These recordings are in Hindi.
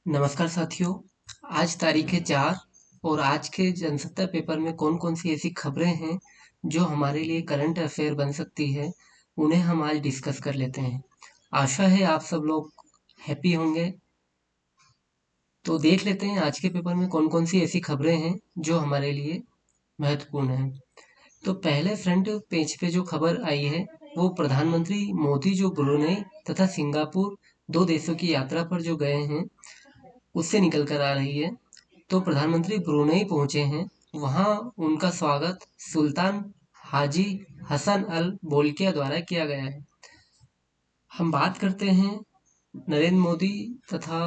नमस्कार साथियों। आज तारीख है 4 और आज के जनसत्ता पेपर में कौन कौन सी ऐसी खबरें हैं जो हमारे लिए करंट अफेयर बन सकती है, उन्हें हम आज डिस्कस कर लेते हैं। आशा है आप सब लोग हैप्पी होंगे। तो देख लेते हैं आज के पेपर में कौन कौन सी ऐसी खबरें हैं जो हमारे लिए महत्वपूर्ण हैं। तो पहले फ्रंट पेज पे जो खबर आई है वो प्रधानमंत्री मोदी जो ब्रुनेई तथा सिंगापुर दो देशों की यात्रा पर जो गए हैं उससे निकल कर आ रही है। तो प्रधानमंत्री ब्रुनेई पहुंचे हैं। वहां उनका स्वागत सुल्तान हाजी हसन अल बोल्किया द्वारा किया गया है। हम बात करते हैं नरेंद्र मोदी तथा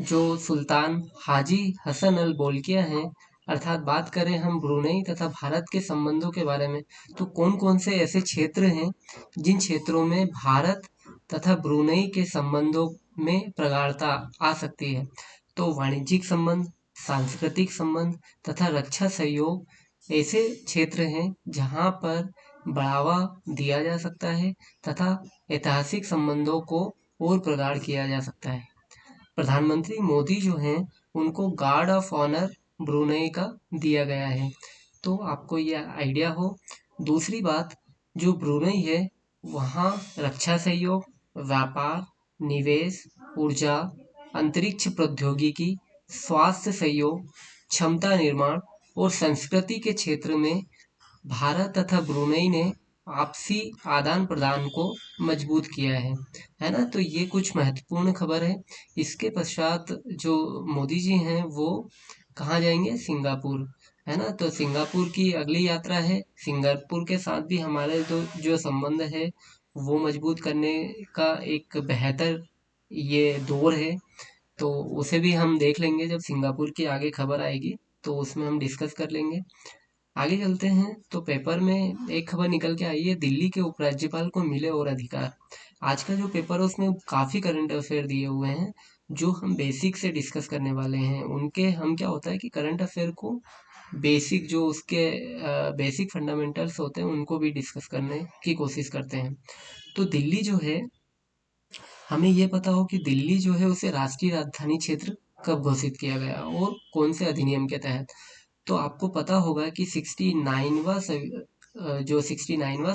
जो सुल्तान हाजी हसन अल बोल्किया हैं, अर्थात बात करें हम ब्रुनेई तथा भारत के संबंधों के बारे में, तो कौन कौन से ऐसे क्षेत्र हैं जिन क्षेत्रों में भारत तथा ब्रुनेई के संबंधों में प्रगाढ़ता आ सकती है। तो वाणिज्यिक संबंध, सांस्कृतिक संबंध तथा रक्षा सहयोग ऐसे क्षेत्र हैं जहां पर बढ़ावा दिया जा सकता है तथा ऐतिहासिक संबंधों को और प्रगाढ़ किया जा सकता है। प्रधानमंत्री मोदी जो हैं उनको गार्ड ऑफ ऑनर ब्रुनेई का दिया गया है, तो आपको ये आइडिया हो। दूसरी बात, जो ब्रुनेई है वहाँ रक्षा सहयोग, व्यापार, निवेश, ऊर्जा, अंतरिक्ष प्रौद्योगिकी, स्वास्थ्य सहयोग, क्षमता निर्माण और संस्कृति के क्षेत्र में भारत तथा ब्रुनेई ने आपसी आदान प्रदान को मजबूत किया है ना। तो ये कुछ महत्वपूर्ण खबर है। इसके पश्चात जो मोदी जी हैं वो कहाँ जाएंगे? सिंगापुर, है ना। तो सिंगापुर की अगली यात्रा है। सिंगापुर के साथ भी हमारे तो जो संबंध है वो मजबूत करने का एक बेहतर ये दौर है। तो उसे भी हम देख लेंगे जब सिंगापुर की आगे खबर आएगी, तो उसमें हम डिस्कस कर लेंगे। आगे चलते हैं तो पेपर में एक खबर निकल के आई है, दिल्ली के उपराज्यपाल को मिले और अधिकार। आज का जो पेपर है उसमें काफी करंट अफेयर दिए हुए हैं जो हम बेसिक से डिस्कस करने वाले हैं। उनके हम क्या होता है कि करंट अफेयर को बेसिक जो उसके बेसिक फंडामेंटल्स होते हैं उनको भी डिस्कस करने की कोशिश करते हैं। तो दिल्ली जो है, हमें ये पता हो कि दिल्ली जो है उसे राष्ट्रीय राजधानी क्षेत्र कब घोषित किया गया और कौन से अधिनियम के तहत। तो आपको पता होगा कि 69वां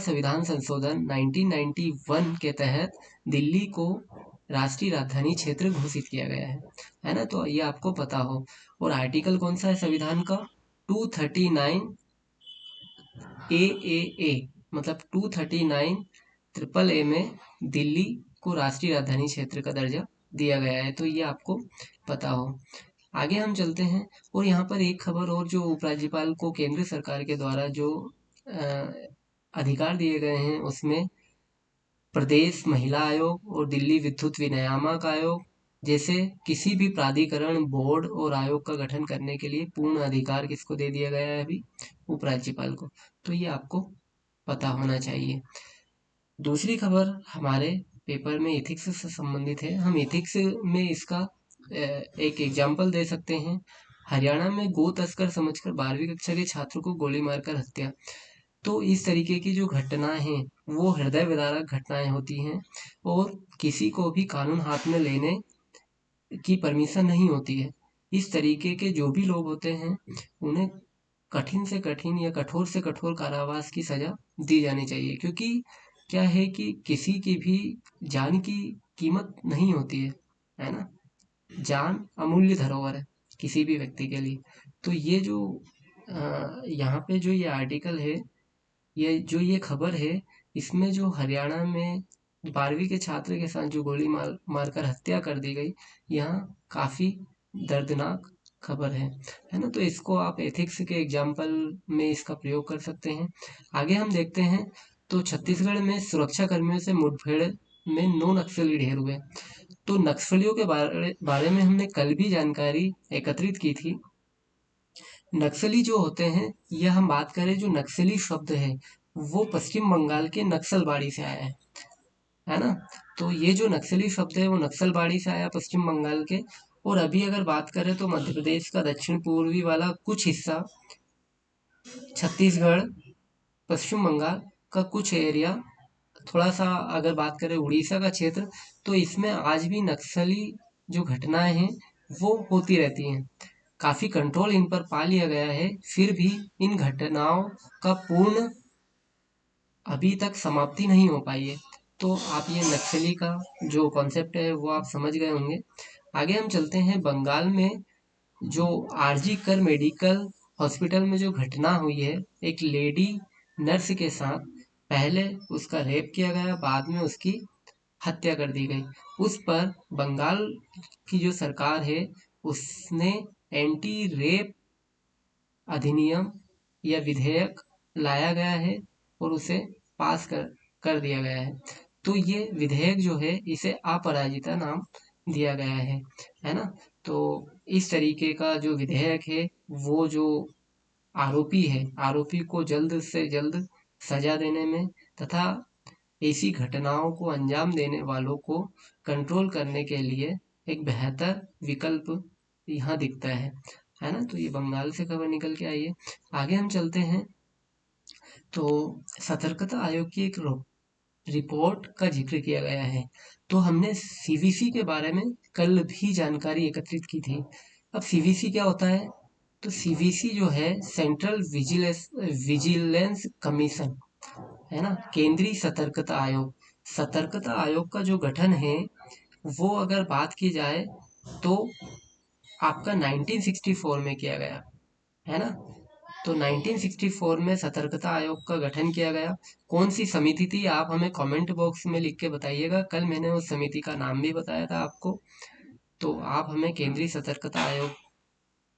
संविधान संशोधन 1991 के तहत दिल्ली को राष्ट्रीय राजधानी क्षेत्र घोषित किया गया है ना। तो ये आपको पता हो। और आर्टिकल कौन सा है संविधान का? 239 ए मतलब 239 ट्रिपल ए में दिल्ली को राष्ट्रीय राजधानी क्षेत्र का दर्जा दिया गया है। तो ये आपको पता हो। आगे हम चलते हैं और यहाँ पर एक खबर और, जो उपराज्यपाल को केंद्र सरकार के द्वारा जो अ, अधिकार दिए गए हैं उसमें प्रदेश महिला आयोग और दिल्ली विद्युत विनियामक आयोग जैसे किसी भी प्राधिकरण, बोर्ड और आयोग का गठन करने के लिए पूर्ण अधिकार किसको दे दिया गया है? अभी उपराज्यपाल को। तो ये आपको पता होना चाहिए। दूसरी खबर हमारे पेपर में एथिक्स से संबंधित है। हम एथिक्स में इसका एक एग्जाम्पल दे सकते हैं। हरियाणा में गो तस्कर समझकर 12वीं कक्षा के छात्र को गोली मारकर हत्या। तो इस तरीके की जो घटनाएं हैं वो हृदय विदारक घटनाएं होती हैं और किसी को भी कानून हाथ में लेने की परमिशन नहीं होती है। इस तरीके के जो भी लोग होते हैं उन्हें कठिन से कठिन या कठोर से कठोर कारावास की सजा दी जानी चाहिए, क्योंकि क्या है कि किसी की भी जान की कीमत नहीं होती है ना। जान अमूल्य धरोहर है किसी भी व्यक्ति के लिए। तो ये जो यहाँ पे जो ये आर्टिकल है, ये जो ये खबर है, इसमें जो हरियाणा में 12वीं के छात्र के साथ जो गोली मारकर हत्या कर दी गई, यहाँ काफी दर्दनाक खबर है ना। तो इसको आप एथिक्स के एग्जाम्पल में इसका प्रयोग कर सकते हैं। आगे हम देखते हैं तो छत्तीसगढ़ में सुरक्षा कर्मियों से मुठभेड़ में 9 नक्सली ढेर हुए। तो नक्सलियों के बारे में हमने कल भी जानकारी एकत्रित की थी। नक्सली जो होते हैं, यह हम बात करें जो नक्सली शब्द है वो पश्चिम बंगाल के नक्सलबाड़ी से आया है ना। तो ये जो नक्सली शब्द है वो नक्सलबाड़ी से आया पश्चिम बंगाल के। और अभी अगर बात करें तो मध्य प्रदेश का दक्षिण पूर्वी वाला कुछ हिस्सा, छत्तीसगढ़, पश्चिम बंगाल का कुछ एरिया, थोड़ा सा अगर बात करें उड़ीसा का क्षेत्र, तो इसमें आज भी नक्सली जो घटनाएं हैं वो होती रहती हैं। काफी कंट्रोल इन पर पा लिया गया है, फिर भी इन घटनाओं का पूर्ण अभी तक समाप्ति नहीं हो पाई है। तो आप ये नक्सली का जो कॉन्सेप्ट है वो आप समझ गए होंगे। आगे हम चलते हैं। बंगाल में जो आरजी कर मेडिकल हॉस्पिटल में जो घटना हुई है, एक लेडी नर्स के साथ, पहले उसका रेप किया गया, बाद में उसकी हत्या कर दी गई। उस पर बंगाल की जो सरकार है उसने एंटी रेप अधिनियम या विधेयक लाया गया है और उसे पास कर दिया गया है। तो ये विधेयक जो है इसे अपराजिता नाम दिया गया है ना। तो इस तरीके का जो विधेयक है वो जो आरोपी है, आरोपी को जल्द से जल्द सजा देने में तथा ऐसी घटनाओं को अंजाम देने वालों को कंट्रोल करने के लिए एक बेहतर विकल्प यहाँ दिखता है ना। तो ये बंगाल से खबर निकल के आई है। आगे हम चलते हैं। तो सतर्कता आयोग की एक रिपोर्ट का जिक्र किया गया है। तो हमने सीवीसी के बारे में कल भी जानकारी एकत्रित की थी। अब सीवीसी क्या होता है? तो सीवीसी जो है सेंट्रल विजिलेंस कमीशन, है ना, केंद्रीय सतर्कता आयोग। सतर्कता आयोग का जो गठन है वो अगर बात की जाए तो आपका 1964 में किया गया, है ना। तो 1964 में सतर्कता आयोग का गठन किया गया। कौन सी समिति थी आप हमें कमेंट बॉक्स में लिख के बताइएगा। कल मैंने उस समिति का नाम भी बताया था आपको। तो आप हमें केंद्रीय सतर्कता आयोग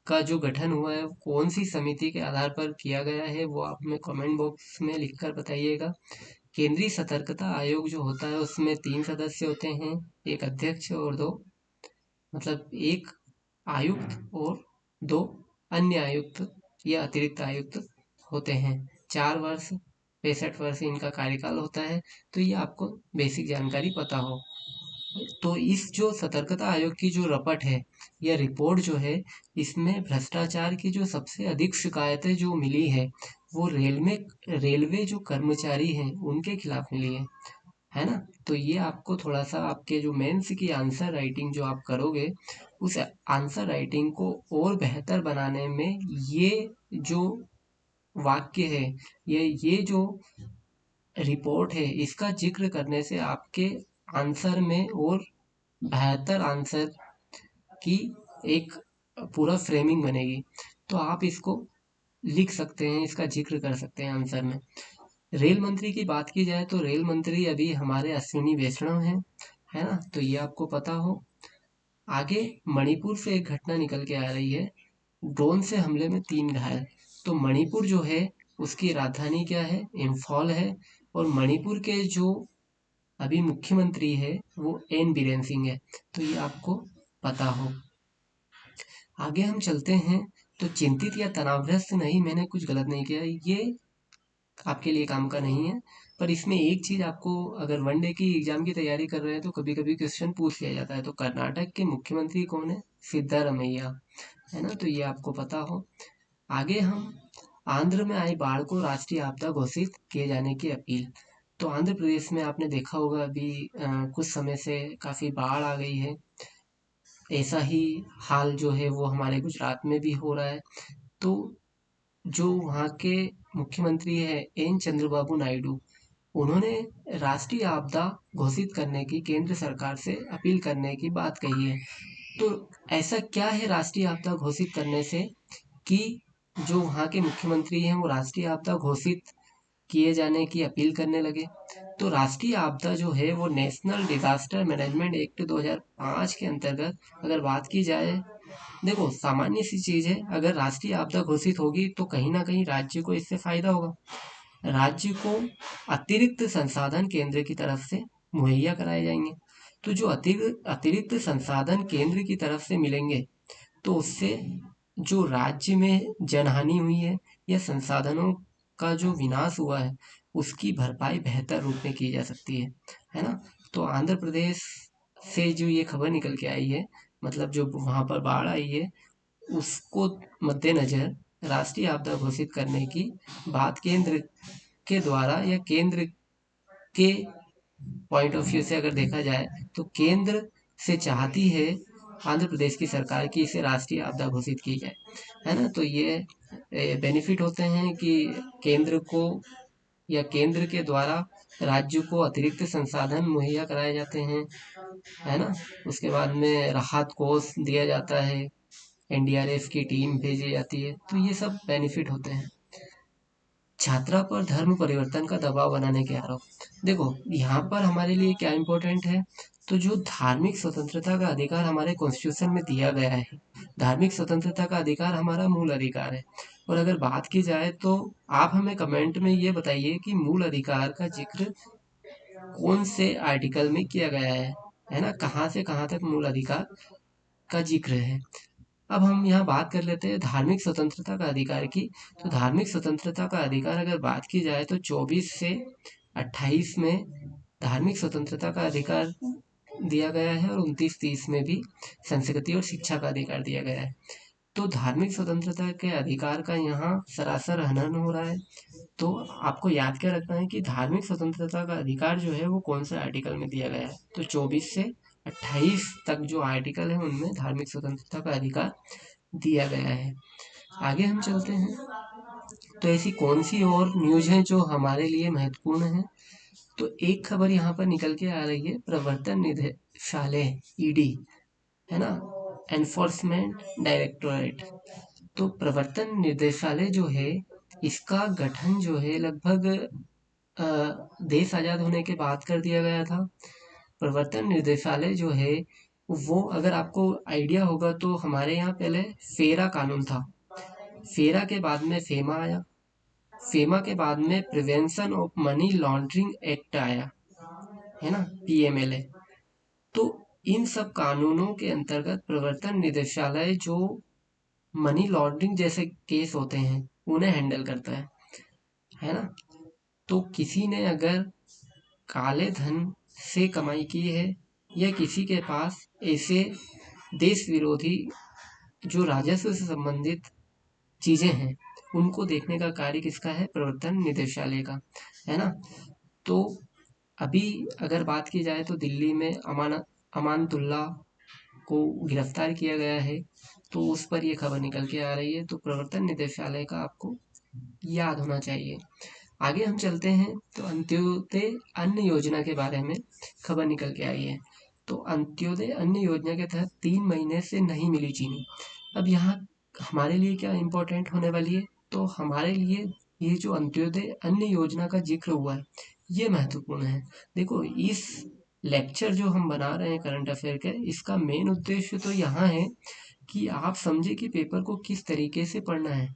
का जो गठन हुआ है कौन सी समिति के आधार पर किया गया है वो आप हमें कमेंट बॉक्स में लिखकर बताइएगा। केंद्रीय सतर्कता आयोग जो होता है उसमें 3 सदस्य होते हैं, एक अध्यक्ष और 2, मतलब एक आयुक्त और 2 अन्य आयुक्त या अतिरिक्त आयुक्त होते हैं। 4 वर्ष 65 वर्ष इनका कार्यकाल होता है। तो ये आपको बेसिक जानकारी पता हो। तो इस जो सतर्कता आयोग की जो रपट है या रिपोर्ट जो है, इसमें भ्रष्टाचार की जो सबसे अधिक शिकायतें जो मिली है वो रेलवे जो कर्मचारी हैं उनके खिलाफ मिली है ना। तो ये आपको थोड़ा सा आपके जो मेंस की आंसर राइटिंग जो आप करोगे उस आंसर राइटिंग को और बेहतर बनाने में ये जो वाक्य है, ये जो रिपोर्ट है इसका जिक्र करने से आपके आंसर में और बेहतर आंसर की एक पूरा फ्रेमिंग बनेगी। तो आप इसको लिख सकते हैं, इसका जिक्र कर सकते हैं आंसर में। रेल मंत्री की बात की जाए तो रेल मंत्री अभी हमारे अश्विनी वैष्णव हैं, है ना। तो ये आपको पता हो। आगे मणिपुर से एक घटना निकल के आ रही है, ड्रोन से हमले में 3 घायल। तो मणिपुर जो है उसकी राजधानी क्या है? इम्फॉल है। और मणिपुर के जो अभी मुख्यमंत्री है वो एन बीरेन सिंह है। तो ये आपको पता हो। आगे हम चलते हैं। तो चिंतित या तनावग्रस्त नहीं, मैंने कुछ गलत नहीं किया, ये आपके लिए काम का नहीं है। पर इसमें एक चीज आपको, अगर वनडे की एग्जाम की तैयारी कर रहे हैं तो कभी कभी क्वेश्चन पूछ लिया जाता है। तो कर्नाटक के मुख्यमंत्री कौन है? सिद्धारमैया, है ना। तो ये आपको पता हो। आगे हम आंध्र में आई बाढ़ को राष्ट्रीय आपदा घोषित किए जाने की अपील। तो आंध्र प्रदेश में आपने देखा होगा अभी कुछ समय से काफी बाढ़ आ गई है। ऐसा ही हाल जो है वो हमारे गुजरात में भी हो रहा है। तो जो वहाँ के मुख्यमंत्री है एन चंद्रबाबू नायडू, उन्होंने राष्ट्रीय आपदा घोषित करने की केंद्र सरकार से अपील करने की बात कही है। तो ऐसा क्या है राष्ट्रीय आपदा घोषित करने से कि जो वहाँ के मुख्यमंत्री हैं वो राष्ट्रीय आपदा घोषित किए जाने की अपील करने लगे? तो राष्ट्रीय आपदा जो है वो नेशनल डिजास्टर मैनेजमेंट एक्ट 2005 के अंतर्गत अगर बात की जाए, देखो सामान्य सी चीज है, अगर राष्ट्रीय आपदा घोषित होगी तो कहीं ना कहीं राज्य को इससे फायदा होगा। राज्य को अतिरिक्त संसाधन केंद्र की तरफ से मुहैया कराए जाएंगे। तो जो अतिरिक्त संसाधन केंद्र की तरफ से मिलेंगे तो उससे जो राज्य में जनहानि हुई है या संसाधनों का जो विनाश हुआ है उसकी भरपाई बेहतर रूप में की जा सकती है ना। तो आंध्र प्रदेश से जो ये खबर निकल के आई है, मतलब जो वहां पर बाढ़ आई है उसको मद्देनजर राष्ट्रीय आपदा घोषित करने की बात केंद्र के द्वारा या केंद्र के पॉइंट ऑफ व्यू से अगर देखा जाए तो केंद्र से चाहती है आंध्र प्रदेश की सरकार की इसे राष्ट्रीय आपदा घोषित की जाए, है ना। तो ये बेनिफिट होते हैं कि केंद्र को या केंद्र के द्वारा राज्य को अतिरिक्त संसाधन मुहैया कराए जाते हैं, है ना। उसके बाद में राहत कोष दिया जाता है, एनडीआरएफ की टीम भेजी जाती है, तो ये सब बेनिफिट होते हैं। छात्रा पर धर्म परिवर्तन का दबाव बनाने के आरोप। देखो, यहाँ पर हमारे लिए क्या इम्पोर्टेंट है, तो जो धार्मिक स्वतंत्रता का अधिकार हमारे कॉन्स्टिट्यूशन में दिया गया है, धार्मिक स्वतंत्रता का अधिकार हमारा मूल अधिकार है। और अगर बात की जाए तो आप हमें कमेंट में ये बताइए कि मूल अधिकार का जिक्र कौन से आर्टिकल में किया गया है ना, कहाँ से कहाँ तक मूल अधिकार का जिक्र है। अब हम यहाँ बात कर लेते हैं धार्मिक स्वतंत्रता का अधिकार की। तो धार्मिक स्वतंत्रता का अधिकार अगर बात की जाए तो 24 से 28 में धार्मिक स्वतंत्रता का अधिकार दिया गया है, और 29-30 में भी संस्कृति और शिक्षा का अधिकार दिया गया है। तो धार्मिक स्वतंत्रता के अधिकार का यहाँ सरासर हनन हो रहा है। तो आपको याद क्या रखना है कि धार्मिक स्वतंत्रता का अधिकार जो है वो कौन से आर्टिकल में दिया गया है। तो 24 से 28 तक जो आर्टिकल है उनमें धार्मिक स्वतंत्रता का अधिकार दिया गया है। आगे हम चलते हैं, तो ऐसी कौन सी और न्यूज है जो हमारे लिए महत्वपूर्ण है। तो एक खबर यहाँ पर निकल के आ रही है, प्रवर्तन निदेशालय ईडी, है ना, एनफोर्समेंट डायरेक्टोरेट। तो प्रवर्तन निदेशालय जो है, इसका गठन जो है लगभग देश आज़ाद होने के बाद कर दिया गया था। प्रवर्तन निर्देशालय जो है वो, अगर आपको आइडिया होगा तो हमारे यहाँ पहले फेरा कानून था, फेरा के बाद में फेमा आया, फेमा के बाद में prevention of money laundering act आया, है ना, पीएमएलए। तो इन सब कानूनों के अंतर्गत प्रवर्तन निदेशालय जो मनी लॉन्ड्रिंग जैसे केस होते हैं उन्हें हैंडल करता है ना। तो किसी ने अगर काले धन से कमाई की है, या किसी के पास ऐसे देश विरोधी जो राजस्व से संबंधित चीजें हैं, उनको देखने का कार्य किसका है, प्रवर्तन निदेशालय का, है ना। तो अभी अगर बात की जाए तो दिल्ली में अमानतुल्ला को गिरफ्तार किया गया है, तो उस पर ये खबर निकल के आ रही है। तो प्रवर्तन निदेशालय का आपको याद होना चाहिए। आगे हम चलते हैं, तो अंत्योदय अन्न योजना के बारे में खबर निकल के आई है। तो अंत्योदय अन्न योजना के तहत 3 महीने से नहीं मिली चीनी। अब यहाँ हमारे लिए क्या इम्पोर्टेंट होने वाली है, तो हमारे लिए ये जो अंत्योदय अन्न योजना का जिक्र हुआ है ये महत्वपूर्ण है। देखो, इस लेक्चर जो हम बना रहे हैं करंट अफेयर के, इसका मेन उद्देश्य तो यहाँ है कि आप समझे कि पेपर को किस तरीके से पढ़ना है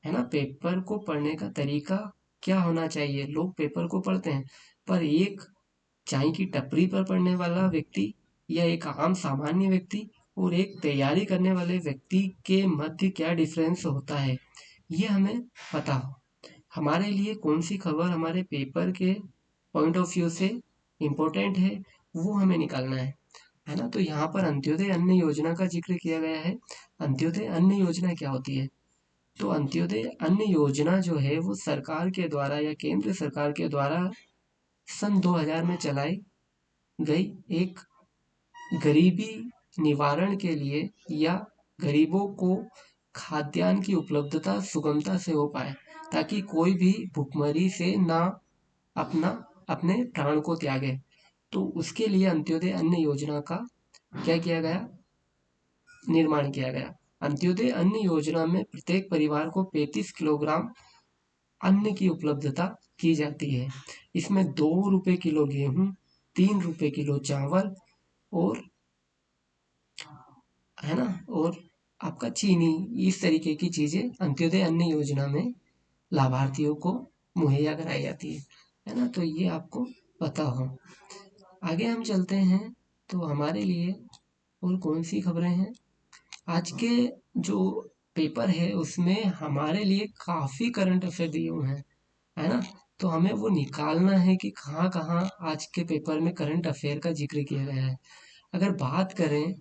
ना। पेपर को पढ़ने का तरीका क्या होना चाहिए। लोग पेपर को पढ़ते हैं, पर एक चाय की टपरी पर पढ़ने वाला व्यक्ति, या एक आम सामान्य व्यक्ति, और एक तैयारी करने वाले व्यक्ति के मध्य क्या डिफरेंस होता है, ये हमें पता हो। हमारे लिए कौन सी खबर हमारे पेपर के पॉइंट ऑफ व्यू से इम्पोर्टेंट है, वो हमें निकालना है ना। तो यहाँ पर अंत्योदय अन्न योजना का जिक्र किया गया है। अंत्योदय अन्न योजना क्या होती है, तो अंत्योदय अन्न योजना जो है वो सरकार के द्वारा या केंद्र सरकार के द्वारा सन 2000 में चलाई गई एक गरीबी निवारण के लिए, या गरीबों को खाद्यान्न की उपलब्धता सुगमता से हो पाए, ताकि कोई भी भुखमरी से ना अपना अपने प्राण को त्यागे। तो उसके लिए अंत्योदय अन्न योजना का क्या किया गया, निर्माण किया गया। अंत्योदय अन्न योजना में प्रत्येक परिवार को 35 किलोग्राम अन्न की उपलब्धता की जाती है। इसमें 2 रुपए किलो गेहूं, 3 रुपए किलो चावल, और, है ना, और आपका चीनी, इस तरीके की चीजें अंत्योदय अन्न योजना में लाभार्थियों को मुहैया कराई जाती है ना। तो ये आपको पता हो। आगे हम चलते हैं, तो हमारे लिए और कौन सी खबरें हैं। आज के जो पेपर है उसमें हमारे लिए काफी करंट अफेयर दिए हुए हैं, है ना। तो हमें वो निकालना है कि कहाँ कहाँ आज के पेपर में करंट अफेयर का जिक्र किया गया है। अगर बात करें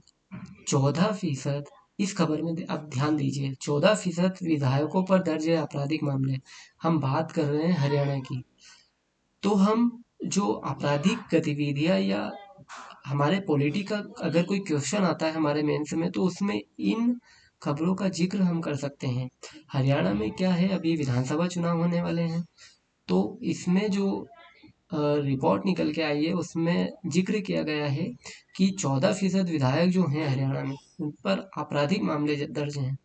14%, इस खबर में अब ध्यान दीजिए, 14% विधायकों पर दर्ज है आपराधिक मामले। हम बात कर रहे हैं हरियाणा की। तो हम जो आपराधिक गतिविधियां या हमारे पॉलिटी का अगर कोई क्वेश्चन आता है हमारे मेंस में, तो उसमें इन खबरों का जिक्र हम कर सकते हैं। हरियाणा में क्या है, अभी विधानसभा चुनाव होने वाले हैं, तो इसमें जो रिपोर्ट निकल के आई है उसमें जिक्र किया गया है कि 14% विधायक जो हैं हरियाणा में, उन पर आपराधिक मामले दर्ज हैं।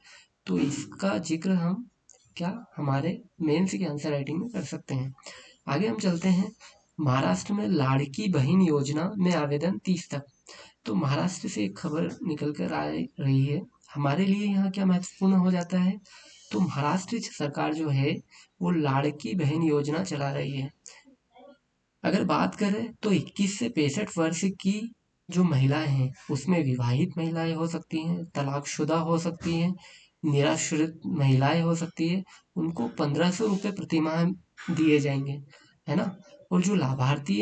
तो इसका जिक्र हम क्या हमारे मेंस की आंसर राइटिंग में कर सकते हैं। आगे हम चलते हैं। महाराष्ट्र में लाड़की बहन योजना में आवेदन 30 तक। तो महाराष्ट्र से एक खबर निकल कर आ रही है। हमारे लिए यहाँ क्या महत्वपूर्ण हो जाता है, तो महाराष्ट्र सरकार जो है वो लाड़की बहन योजना चला रही है। अगर बात करें तो 21 से 65 वर्ष की जो महिलाएं हैं, उसमें विवाहित महिलाएं हो सकती हैं, तलाकशुदा हो सकती हैं, निराश्रित महिलाएं हो सकती है, उनको 1500 रुपये प्रति माह दिए जाएंगे, है ना। और जो लाभार्थी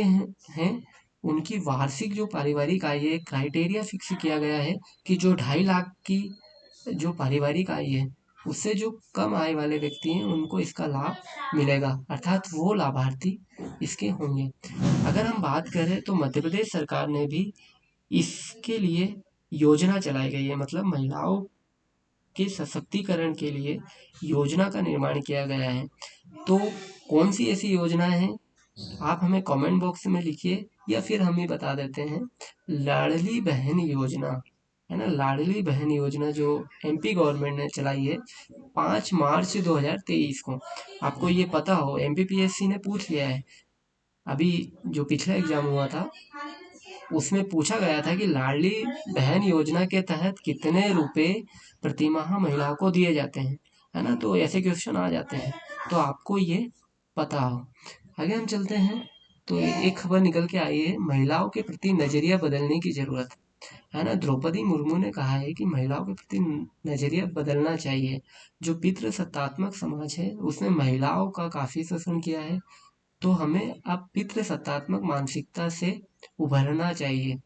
हैं उनकी वार्षिक जो पारिवारिक आय है, क्राइटेरिया फिक्स किया गया है कि जो 2.5 लाख की जो पारिवारिक आय है, उससे जो कम आय वाले व्यक्ति हैं उनको इसका लाभ मिलेगा, अर्थात वो लाभार्थी इसके होंगे। अगर हम बात करें तो मध्य प्रदेश सरकार ने भी इसके लिए योजना चलाई गई है, मतलब महिलाओं के सशक्तिकरण के लिए योजना का निर्माण किया गया है। तो कौन सी ऐसी योजनाएं हैं, आप हमें कमेंट बॉक्स में लिखिए या फिर हम ही बता देते हैं। लाडली बहन योजना, है ना, लाडली बहन योजना जो एमपी गवर्नमेंट ने चलाई है 5 मार्च 2023 को। आपको ये पता हो, एमपीपीएससी ने पूछ लिया है, अभी जो पिछला एग्जाम हुआ था उसमें पूछा गया था कि लाडली बहन योजना के तहत कितने रुपए प्रति माह महिलाओं को दिए जाते हैं, है ना। तो ऐसे क्वेश्चन आ जाते हैं, तो आपको ये पता हो। आगे हम चलते हैं। तो एक खबर निकल के आई है, महिलाओं के प्रति नजरिया बदलने की जरूरत है ना। द्रौपदी मुर्मू ने कहा है कि महिलाओं के प्रति नजरिया बदलना चाहिए। जो पितृसत्तात्मक समाज है उसने महिलाओं का काफी शोषण किया है, तो हमें अब पितृसत्तात्मक मानसिकता से उभरना चाहिए।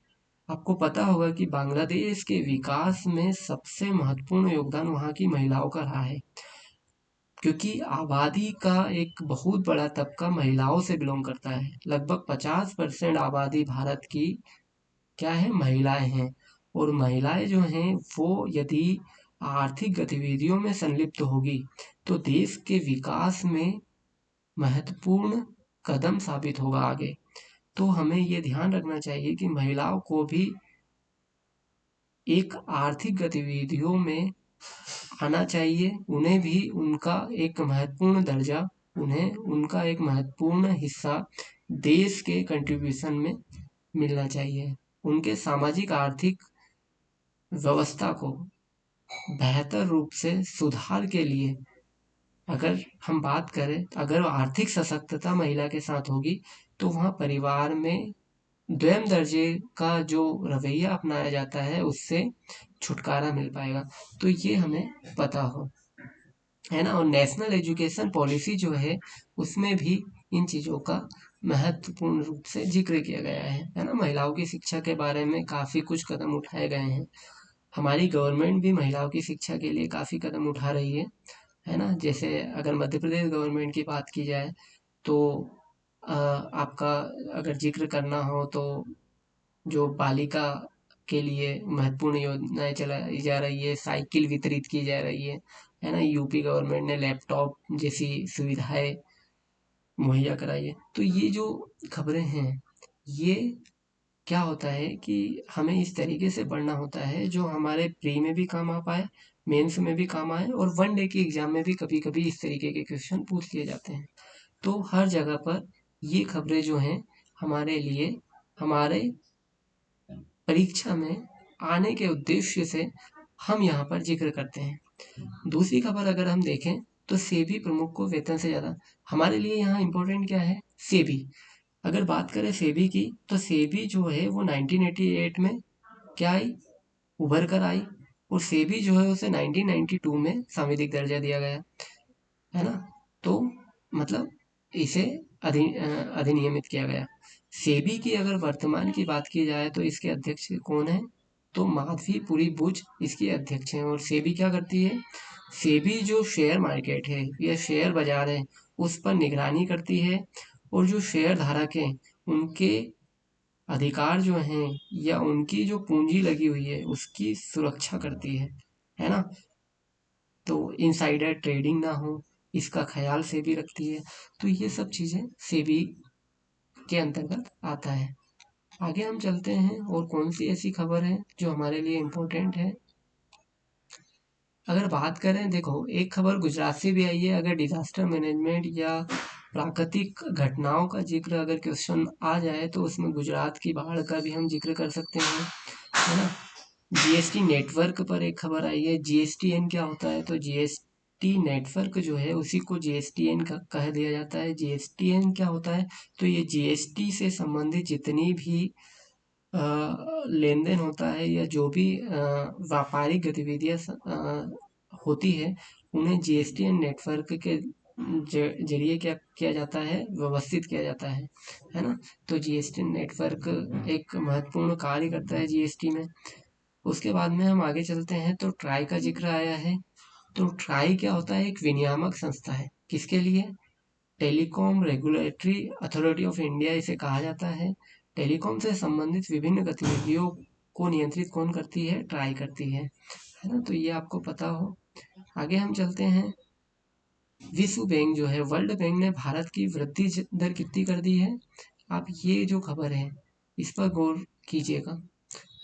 आपको पता होगा कि बांग्लादेश के विकास में सबसे महत्वपूर्ण योगदान वहाँ की महिलाओं का रहा है, क्योंकि आबादी का एक बहुत बड़ा तबका महिलाओं से बिलोंग करता है। लगभग 50% आबादी भारत की क्या है, महिलाएं हैं। और महिलाएं जो हैं वो यदि आर्थिक गतिविधियों में संलिप्त होगी तो देश के विकास में महत्वपूर्ण कदम साबित होगा आगे। तो हमें ये ध्यान रखना चाहिए कि महिलाओं को भी एक आर्थिक गतिविधियों में आना चाहिए, उन्हें भी उनका एक महत्वपूर्ण दर्जा, उन्हें उनका एक महत्वपूर्ण हिस्सा देश के कंट्रीब्यूशन में मिलना चाहिए। उनके सामाजिक आर्थिक व्यवस्था को बेहतर रूप से सुधार के लिए अगर हम बात करें, अगर आर्थिक सशक्तता महिला के साथ होगी तो वहाँ परिवार में द्वयम दर्जे का जो रवैया अपनाया जाता है उससे छुटकारा मिल पाएगा। तो ये हमें पता हो, है ना। और नेशनल एजुकेशन पॉलिसी जो है उसमें भी इन चीज़ों का महत्वपूर्ण रूप से जिक्र किया गया है ना। महिलाओं की शिक्षा के बारे में काफ़ी कुछ कदम उठाए गए हैं। हमारी गवर्नमेंट भी महिलाओं की शिक्षा के लिए काफ़ी कदम उठा रही है ना। जैसे अगर मध्य प्रदेश गवर्नमेंट की बात की जाए तो आपका अगर जिक्र करना हो तो जो बालिका के लिए महत्वपूर्ण योजनाएं चलाई जा रही है, साइकिल वितरित की जा रही है ना। यूपी गवर्नमेंट ने लैपटॉप जैसी सुविधाएं मुहैया कराई है। तो ये जो खबरें हैं, ये क्या होता है कि हमें इस तरीके से पढ़ना होता है जो हमारे प्री में भी काम आ पाए, मेंस में भी काम आए, और वन डे के एग्जाम में भी कभी कभी इस तरीके के क्वेश्चन पूछ लिए जाते हैं। तो हर जगह पर ये खबरें जो हैं हमारे लिए, हमारे परीक्षा में आने के उद्देश्य से हम यहाँ पर जिक्र करते हैं। दूसरी खबर अगर हम देखें तो सेबी प्रमुख को वेतन से ज़्यादा, हमारे लिए यहाँ इम्पोर्टेंट क्या है, सेबी। अगर बात करें सेबी की तो सेबी जो है वो 1988 में क्या आई, उभर कर आई। और सेबी जो है उसे 1992 में सांविधिक दर्जा दिया गया, है ना। तो मतलब इसे अधिनियमित किया गया। सेबी की अगर वर्तमान की बात की जाए तो इसके अध्यक्ष कौन है, तो माधवीपुरी बुच इसकी अध्यक्ष हैं। और सेबी क्या करती है, सेबी जो शेयर मार्केट है या शेयर बाजार है उस पर निगरानी करती है, और जो शेयर धारक हैं उनके अधिकार जो हैं या उनकी जो पूंजी लगी हुई है उसकी सुरक्षा करती है ना। तो इनसाइडर ट्रेडिंग ना हो, इसका ख्याल सेबी रखती है। तो ये सब चीज़ें सेबी के अंतर्गत आता है। आगे हम चलते हैं और कौन सी ऐसी खबर है जो हमारे लिए इम्पोर्टेंट है। अगर बात करें, देखो एक खबर गुजरात से भी आई है। अगर डिजास्टर मैनेजमेंट या प्राकृतिक घटनाओं का जिक्र अगर क्वेश्चन आ जाए तो उसमें गुजरात की बाढ़ का भी हम जिक्र कर सकते हैं, है ना। जीएसटी नेटवर्क पर एक खबर आई है। जीएसटीएन क्या होता है, तो जीएसटी नेटवर्क जो है उसी को जीएसटीएन का कह दिया जाता है। जीएसटीएन क्या होता है, तो ये जीएसटी से संबंधित जितनी भी लेन देन होता है या जो भी व्यापारिक गतिविधियां होती है उन्हें जीएसटीएन नेटवर्क के जरिए क्या किया जाता है, व्यवस्थित किया जाता है ना। तो जीएसटी नेटवर्क एक महत्वपूर्ण कार्य करता है जीएसटी में। उसके बाद में हम आगे चलते हैं तो ट्राई का जिक्र आया है। तो ट्राई क्या होता है, एक विनियामक संस्था है। किसके लिए, telecom regulatory authority of India इसे कहा जाता है। टेलीकॉम से संबंधित विभिन्न गतिविधियों को नियंत्रित कौन करती है, ट्राई करती है ना। तो ये आपको पता हो। आगे हम चलते हैं। विश्व बैंक जो है, वर्ल्ड बैंक ने भारत की वृद्धि दर कितनी कर दी है। आप ये जो खबर है इस पर गौर कीजिएगा,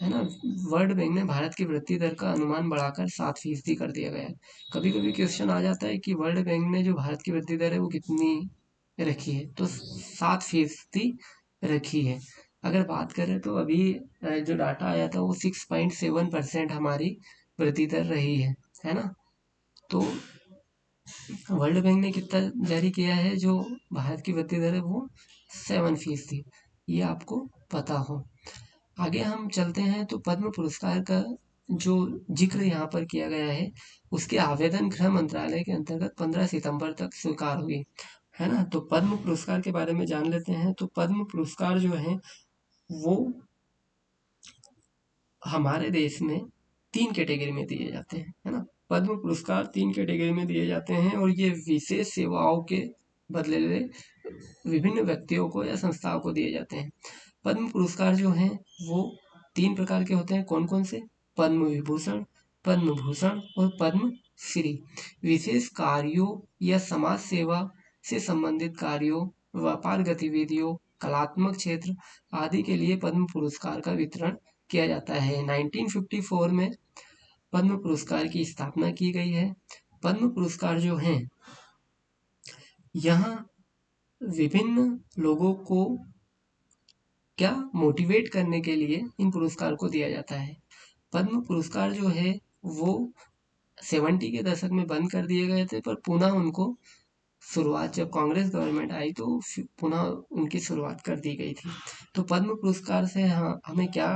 है ना। वर्ल्ड बैंक ने भारत की वृद्धि दर का अनुमान बढ़ाकर 7% कर दिया गया है। कभी कभी क्वेश्चन आ जाता है कि वर्ल्ड बैंक ने जो भारत की वृद्धि दर है वो कितनी रखी है, तो 7% रखी है। अगर बात करें तो अभी जो डाटा आया था वो 6.7% हमारी वृद्धि दर रही है ना। तो वर्ल्ड बैंक ने कितना जारी किया है, जो भारत की वृद्धि दर है वो 7%, ये आपको पता हो। आगे हम चलते हैं तो पद्म पुरस्कार का जो जिक्र यहाँ पर किया गया है उसके आवेदन गृह मंत्रालय के अंतर्गत 15 सितंबर तक स्वीकार हुई, है ना। तो पद्म पुरस्कार के बारे में जान लेते हैं। तो पद्म पुरस्कार जो है वो हमारे देश में 3 कैटेगरी में दिए जाते हैं, है ना। पद्म पुरस्कार 3 कैटेगरी में दिए जाते हैं और ये विशेष सेवाओं के बदले विभिन्न व्यक्तियों को या संस्थाओं को दिए जाते हैं। पद्म पुरस्कार जो हैं वो 3 प्रकार के होते हैं। कौन कौन से, पद्म विभूषण, पद्म भूषण और पद्म श्री। विशेष कार्यों या समाज सेवा से संबंधित कार्यों, व्यापार गतिविधियों, कलात्मक क्षेत्र आदि के लिए पद्म पुरस्कार का वितरण किया जाता है। 1954 में पद्म पुरस्कार की स्थापना की गई है। पद्म पुरस्कार जो हैं यहाँ विभिन्न लोगों को क्या मोटिवेट करने के लिए इन पुरस्कार को दिया जाता है। पद्म पुरस्कार जो है वो 70 के दशक में बंद कर दिए गए थे, पर पुनः उनको शुरुआत जब कांग्रेस गवर्नमेंट आई तो पुनः उनकी शुरुआत कर दी गई थी। तो पद्म पुरस्कार से हमें क्या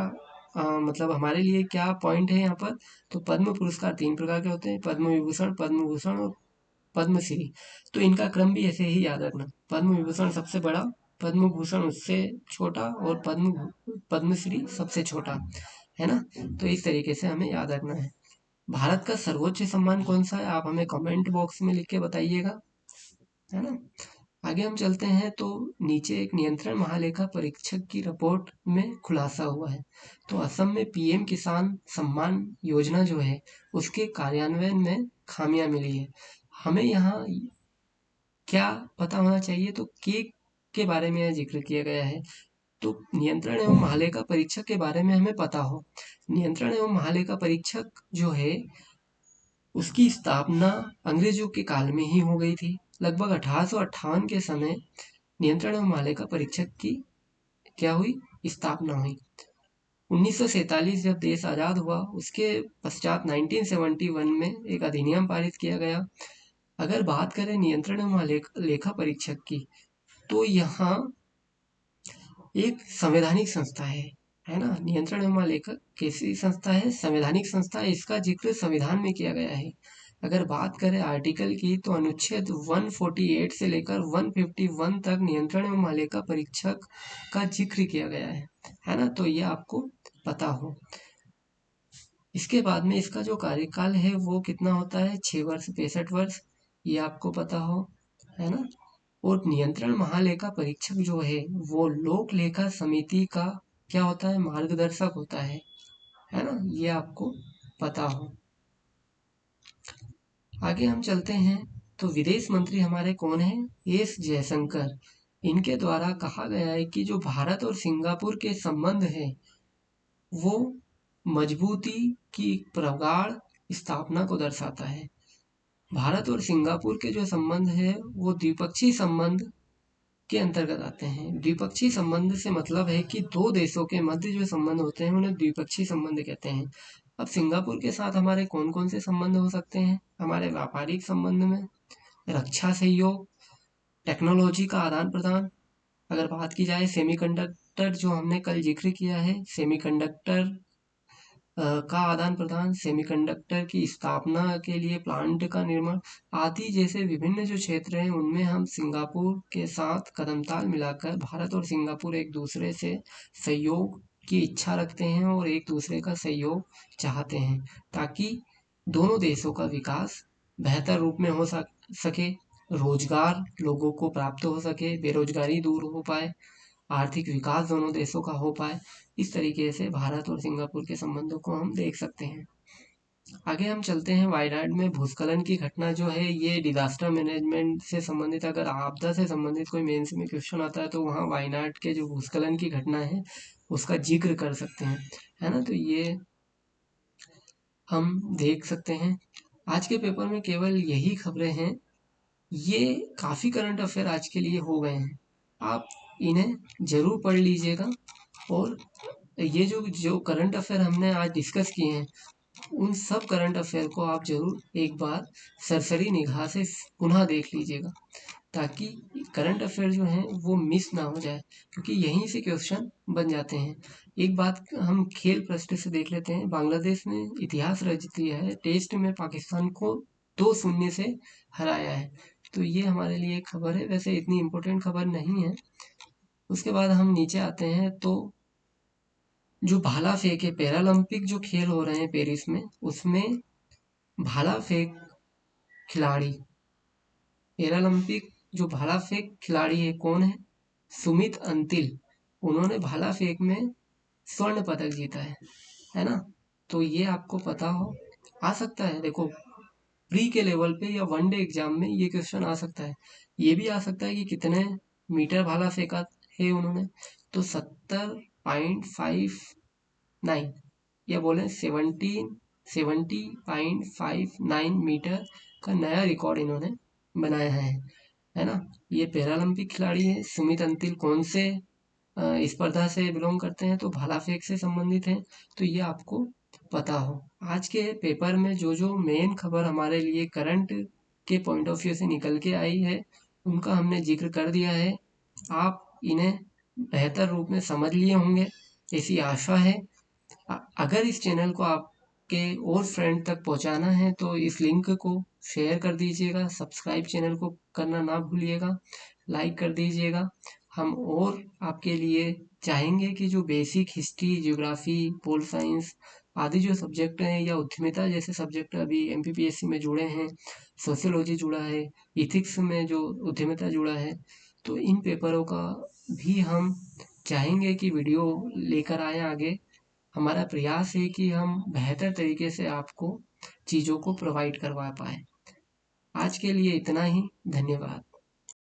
मतलब हमारे लिए क्या पॉइंट है यहाँ पर, तो पद्म पुरस्कार 3 प्रकार के होते हैं, पद्म विभूषण, पद्म भूषण और पद्मश्री। तो इनका क्रम भी ऐसे ही याद रखना, पद्म विभूषण सबसे बड़ा, पद्म भूषण उससे छोटा और पद्मश्री सबसे छोटा, है ना। तो इस तरीके से हमें याद रखना है। भारत का सर्वोच्च सम्मान कौन सा है, आप हमें कमेंट बॉक्स में लिख के बताइएगा, है ना। आगे हम चलते हैं तो नीचे एक नियंत्रण महालेखा परीक्षक की रिपोर्ट में खुलासा हुआ है। तो असम में पीएम किसान सम्मान योजना जो है उसके कार्यान्वयन में खामियां मिली है। हमें यहाँ क्या पता होना चाहिए, तो के बारे में यह जिक्र किया गया है। तो नियंत्रण एवं महालेखा परीक्षक के बारे में हमें पता हो। नियंत्रण एवं महालेखा परीक्षक जो है उसकी स्थापना अंग्रेजों के काल में ही हो गई थी। लगभग 1858 के समय नियंत्रण एवं महालेखा परीक्षक की क्या हुई, स्थापना हुई। 1947 जब देश आज़ाद हुआ उसके पश्चात 1971 में एक अधिनियम पारित किया गया। अगर बात करें नियंत्रण एवं लेखा परीक्षक की, तो यहाँ एक संवैधानिक संस्था है ना। नियंत्रण एवं लेखक कैसी संस्था है, संवैधानिक संस्था है। इसका जिक्र संविधान में किया गया है। अगर बात करें आर्टिकल की, तो अनुच्छेद 148 से लेकर 151 तक नियंत्रण एवं महालेखा परीक्षक का जिक्र किया गया है ना। तो ये आपको पता हो। इसके बाद में इसका जो कार्यकाल है वो कितना होता है, 6 वर्ष 65 वर्ष, ये आपको पता हो, है ना। और नियंत्रण महालेखा परीक्षक जो है वो लोक लेखा समिति का क्या होता है, मार्गदर्शक होता है ना, ये आपको पता हो। आगे हम चलते हैं तो विदेश मंत्री हमारे कौन है, एस जयशंकर। इनके द्वारा कहा गया है कि जो भारत और सिंगापुर के संबंध है वो मजबूती की प्रगाढ़ स्थापना को दर्शाता है। भारत और सिंगापुर के जो संबंध है वो द्विपक्षीय संबंध के अंतर्गत आते हैं। द्विपक्षीय संबंध से मतलब है कि दो देशों के मध्य जो संबंध होते हैं उन्हें द्विपक्षीय संबंध कहते हैं। अब सिंगापुर के साथ हमारे कौन कौन से संबंध हो सकते हैं, हमारे व्यापारिक संबंध में रक्षा सहयोग, टेक्नोलॉजी का आदान प्रदान, अगर बात की जाए सेमीकंडक्टर जो हमने कल जिक्र किया है, सेमीकंडक्टर का आदान प्रदान, सेमीकंडक्टर की स्थापना के लिए प्लांट का निर्माण आदि जैसे विभिन्न जो क्षेत्र हैं उनमें हम सिंगापुर के साथ कदमताल मिलाकर भारत और सिंगापुर एक दूसरे से सहयोग की इच्छा रखते हैं और एक दूसरे का सहयोग चाहते हैं, ताकि दोनों देशों का विकास बेहतर रूप में हो सके, रोजगार लोगों को प्राप्त हो सके, बेरोजगारी दूर हो पाए, आर्थिक विकास दोनों देशों का हो पाए। इस तरीके से भारत और सिंगापुर के संबंधों को हम देख सकते हैं। आगे हम चलते हैं, वायनाड में भूस्खलन की घटना जो है ये डिजास्टर मैनेजमेंट से संबंधित, अगर आपदा से संबंधित कोई मेंस में क्वेश्चन आता है तो वहाँ वायनाड के जो भूस्खलन की घटना है उसका जिक्र कर सकते हैं, है ना। तो ये हम देख सकते हैं। आज के पेपर में केवल यही खबरें हैं, ये काफ़ी करंट अफेयर आज के लिए हो गए हैं, आप इन्हें जरूर पढ़ लीजिएगा। और ये जो जो करंट अफेयर हमने आज डिस्कस किए हैं उन सब करंट अफेयर को आप जरूर एक बार सरसरी निगाह से पुनः देख लीजिएगा, ताकि करंट अफेयर जो हैं वो मिस ना हो जाए, क्योंकि यहीं से क्वेश्चन बन जाते हैं। एक बात हम खेल पृष्ठ से देख लेते हैं, बांग्लादेश ने इतिहास रच दिया है, टेस्ट में पाकिस्तान को 2-0 से हराया है। तो ये हमारे लिए एक खबर है, वैसे इतनी इम्पोर्टेंट खबर नहीं है। उसके बाद हम नीचे आते हैं तो जो भाला फेंक है, पैरालंपिक जो खेल हो रहे हैं पेरिस में, उसमें भाला फेंक खिलाड़ी, पैरालंपिक जो भाला फेंक खिलाड़ी है कौन है, सुमित अंतिल। उन्होंने भाला फेंक में स्वर्ण पदक जीता है ना। तो ये आपको पता हो, आ सकता है, देखो प्री के लेवल पे या वनडे एग्जाम में ये क्वेश्चन आ सकता है। ये भी आ सकता है कि कितने मीटर भाला फेंका है उन्होंने, तो 70.59 या बोले 70.59 मीटर का नया रिकॉर्ड इन्होंने बनाया है ना। ये पैरालंपिक खिलाड़ी है। सुमित अंतिल कौन से स्पर्धा से बिलोंग करते हैं, तो भाला फेंक से संबंधित हैं। तो ये आपको पता हो। आज के पेपर में जो जो मेन खबर हमारे लिए करंट के पॉइंट ऑफ व्यू से निकल के आई है उनका हमने जिक्र कर दिया है। आप इन्हें बेहतर रूप में समझ लिए होंगे ऐसी आशा है। अगर इस चैनल को आपके और फ्रेंड तक पहुंचाना है तो इस लिंक को शेयर कर दीजिएगा, सब्सक्राइब चैनल को करना ना भूलिएगा, लाइक कर दीजिएगा। हम और आपके लिए चाहेंगे कि जो basic history, geography, pol science आदि जो सब्जेक्ट हैं या उद्यमिता जैसे सब्जेक्ट अभी एमपीपीएससी में जुड़े हैं, सोशियोलॉजी जुड़ा है, इथिक्स में जो उद्यमिता जुड़ा है, तो इन पेपरों का भी हम चाहेंगे कि वीडियो लेकर आए आगे। हमारा प्रयास है कि हम बेहतर तरीके से आपको चीज़ों को प्रोवाइड करवा पाए। आज के लिए इतना ही, धन्यवाद।